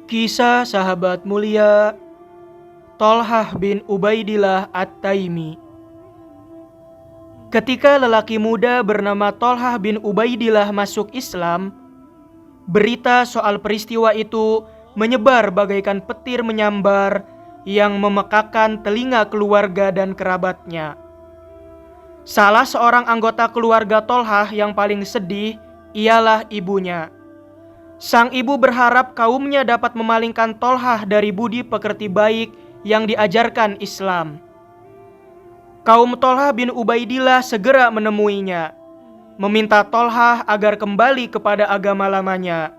Kisah sahabat mulia Thalhah bin Ubaidillah At-Taimi. Ketika lelaki muda bernama Thalhah bin Ubaidillah masuk Islam, berita soal peristiwa itu menyebar bagaikan petir menyambar yang memekakan telinga keluarga dan kerabatnya. Salah seorang anggota keluarga Thalhah yang paling sedih ialah ibunya. Sang ibu berharap kaumnya dapat memalingkan Thalhah dari budi pekerti baik yang diajarkan Islam. Kaum Thalhah bin Ubaidillah segera menemuinya, meminta Thalhah agar kembali kepada agama lamanya.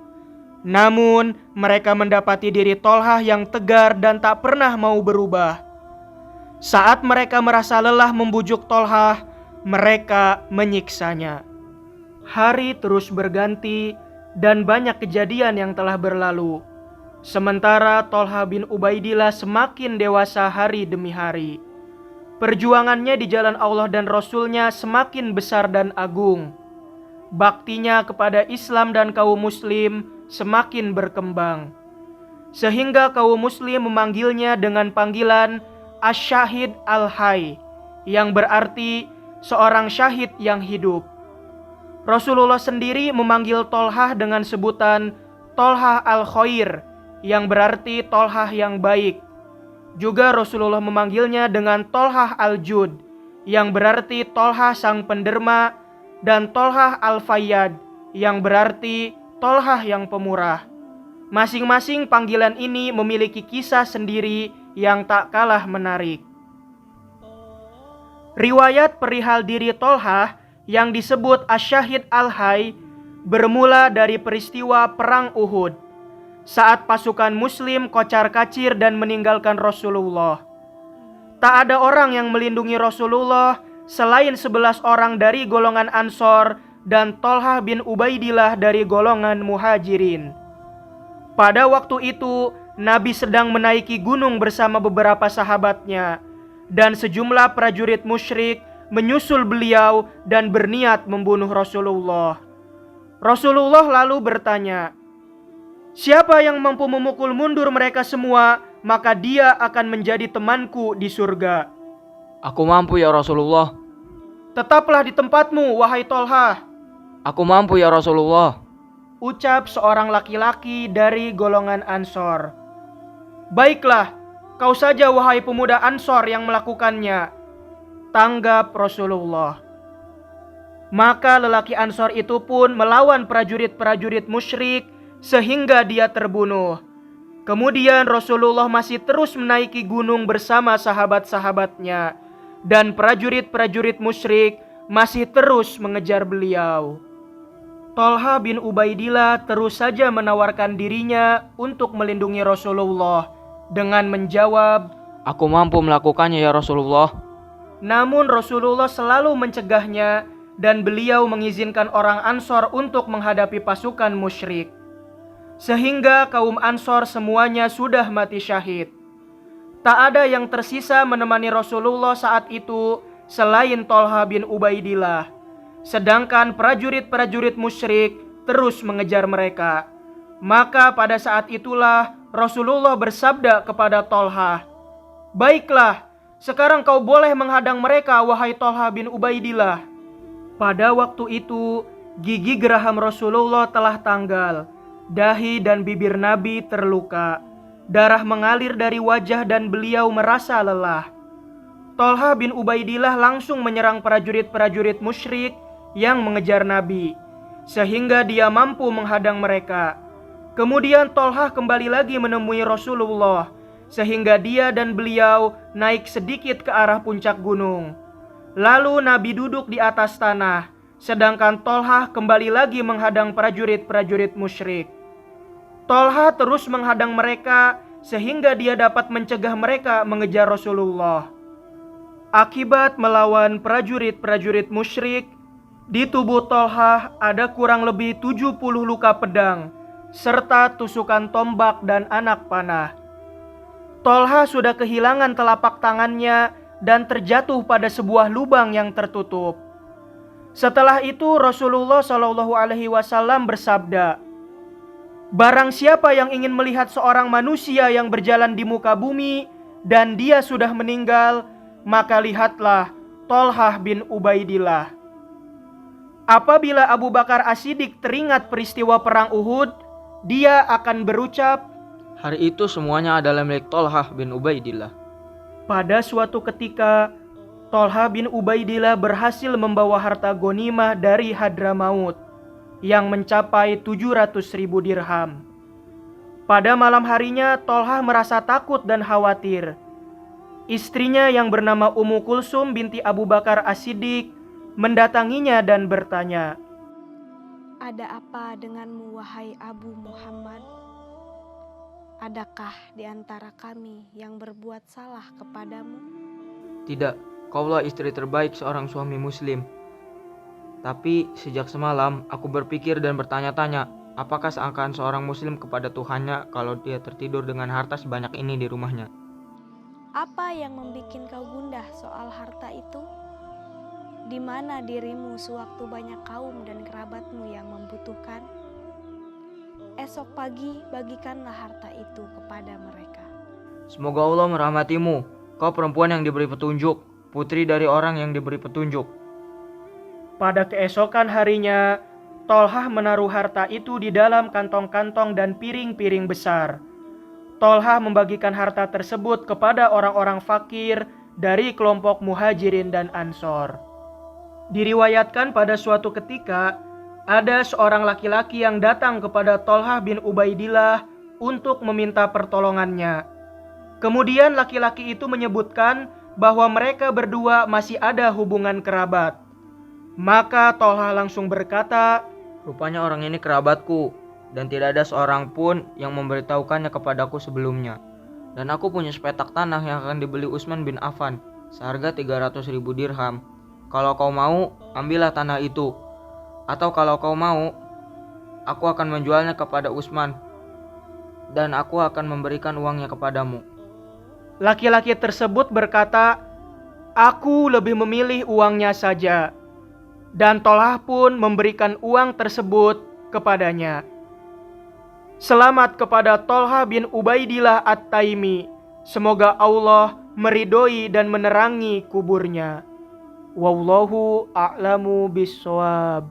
Namun, mereka mendapati diri Thalhah yang tegar dan tak pernah mau berubah. Saat mereka merasa lelah membujuk Thalhah, mereka menyiksanya. Hari terus berganti dan banyak kejadian yang telah berlalu. Sementara Thalhah bin Ubaidillah semakin dewasa hari demi hari. Perjuangannya di jalan Allah dan Rasul-Nya semakin besar dan agung. Baktinya kepada Islam dan kaum muslim semakin berkembang. Sehingga kaum muslim memanggilnya dengan panggilan Asy-Syahid Al-Hayy, yang berarti seorang syahid yang hidup. Rasulullah sendiri memanggil Thalhah dengan sebutan Thalhah Al-Khair, yang berarti Thalhah yang baik. Juga Rasulullah memanggilnya dengan Thalhah Al-Jud, yang berarti Thalhah sang penderma, dan Thalhah Al-Fayyad, yang berarti Thalhah yang pemurah. Masing-masing panggilan ini memiliki kisah sendiri yang tak kalah menarik. Riwayat perihal diri Thalhah yang disebut Asy-Syahid Al-Hayy bermula dari peristiwa Perang Uhud, saat pasukan muslim kocar-kacir dan meninggalkan Rasulullah. Tak ada orang yang melindungi Rasulullah selain 11 orang dari golongan Ansor dan Thalhah bin Ubaidillah dari golongan Muhajirin. Pada waktu itu, Nabi sedang menaiki gunung bersama beberapa sahabatnya, dan sejumlah prajurit musyrik menyusul beliau dan berniat membunuh Rasulullah. Rasulullah lalu bertanya, "Siapa yang mampu memukul mundur mereka semua, maka dia akan menjadi temanku di surga." Aku mampu ya Rasulullah. "Tetaplah di tempatmu, wahai Thalhah," Aku mampu ya Rasulullah. ucap seorang laki-laki dari golongan Ansor. "Baiklah, kau saja wahai pemuda Ansor yang melakukannya," tanggap Rasulullah. Maka lelaki Ansor itu pun melawan prajurit-prajurit musyrik sehingga dia terbunuh. Kemudian Rasulullah masih terus menaiki gunung bersama sahabat-sahabatnya, dan prajurit-prajurit musyrik masih terus mengejar beliau. Thalhah bin Ubaidillah terus saja menawarkan dirinya untuk melindungi Rasulullah dengan menjawab, Aku mampu melakukannya ya Rasulullah. Namun Rasulullah selalu mencegahnya dan beliau mengizinkan orang Ansor untuk menghadapi pasukan musyrik. Sehingga kaum Ansor semuanya sudah mati syahid. Tak ada yang tersisa menemani Rasulullah saat itu selain Thalhah bin Ubaidillah. Sedangkan prajurit-prajurit musyrik terus mengejar mereka. Maka pada saat itulah Rasulullah bersabda kepada Thalhah, "Baiklah, sekarang kau boleh menghadang mereka, wahai Thalhah bin Ubaidillah." Pada waktu itu, gigi geraham Rasulullah telah tanggal, dahi dan bibir Nabi terluka, darah mengalir dari wajah dan beliau merasa lelah. Thalhah bin Ubaidillah langsung menyerang prajurit-prajurit musyrik yang mengejar Nabi, sehingga dia mampu menghadang mereka. Kemudian Thalhah kembali lagi menemui Rasulullah, sehingga dia dan beliau naik sedikit ke arah puncak gunung. Lalu Nabi duduk di atas tanah, sedangkan Thalhah kembali lagi menghadang prajurit-prajurit musyrik. Thalhah terus menghadang mereka sehingga dia dapat mencegah mereka mengejar Rasulullah. Akibat melawan prajurit-prajurit musyrik, di tubuh Thalhah ada kurang lebih 70 luka pedang, serta tusukan tombak dan anak panah. Thalhah sudah kehilangan telapak tangannya dan terjatuh pada sebuah lubang yang tertutup. Setelah itu Rasulullah SAW bersabda, Barang siapa yang ingin melihat seorang manusia yang berjalan di muka bumi dan dia sudah meninggal, maka lihatlah Tolhah bin Ubaidillah. Apabila Abu Bakar As-Siddiq teringat peristiwa perang Uhud, dia akan berucap, Hari itu semuanya adalah milik Tolhah bin Ubaidillah. pada suatu ketika Tolhah bin Ubaidillah berhasil membawa harta ghanimah dari Hadramaut yang mencapai 700.000 dirham. Pada malam harinya Tolhah merasa takut dan khawatir. Istrinya yang bernama Ummu Kulsum binti Abu Bakar As-Siddiq mendatanginya dan bertanya, "Ada apa denganmu, wahai Abu Muhammad? Adakah di antara kami yang berbuat salah kepadamu?" Tidak, kaulah istri terbaik seorang suami muslim. Tapi sejak semalam aku berpikir dan bertanya-tanya, apakah seakan seorang muslim kepada Tuhannya kalau dia tertidur dengan harta sebanyak ini di rumahnya? Apa yang membuat kau gundah soal harta itu? Di mana dirimu sewaktu banyak kaum dan kerabatmu yang membutuhkan? Esok pagi bagikanlah harta itu kepada mereka. Semoga Allah merahmatimu. Kau perempuan yang diberi petunjuk, putri dari orang yang diberi petunjuk. pada keesokan harinya, Tolhah menaruh harta itu di dalam kantong-kantong dan piring-piring besar. Tolhah membagikan harta tersebut kepada orang-orang fakir dari kelompok Muhajirin dan Ansor. Diriwayatkan pada suatu ketika, ada seorang laki-laki yang datang kepada Tolhah bin Ubaidillah untuk meminta pertolongannya. Kemudian laki-laki itu menyebutkan bahwa mereka berdua masih ada hubungan kerabat. Maka Tolhah langsung berkata, Rupanya orang ini kerabatku, dan tidak ada seorang pun yang memberitahukannya kepadaku sebelumnya. Dan aku punya sepetak tanah yang akan dibeli Utsman bin Affan, seharga 300.000 dirham. Kalau kau mau, ambillah tanah itu. Atau kalau kau mau, aku akan menjualnya kepada Utsman, dan aku akan memberikan uangnya kepadamu. Laki-laki tersebut berkata, "Aku lebih memilih uangnya saja." Dan Tolhah pun memberikan uang tersebut kepadanya. Selamat kepada Tolhah bin Ubaidillah At-Taimi. Semoga Allah meridhoi dan menerangi kuburnya. Wallahu a'lamu bissawab.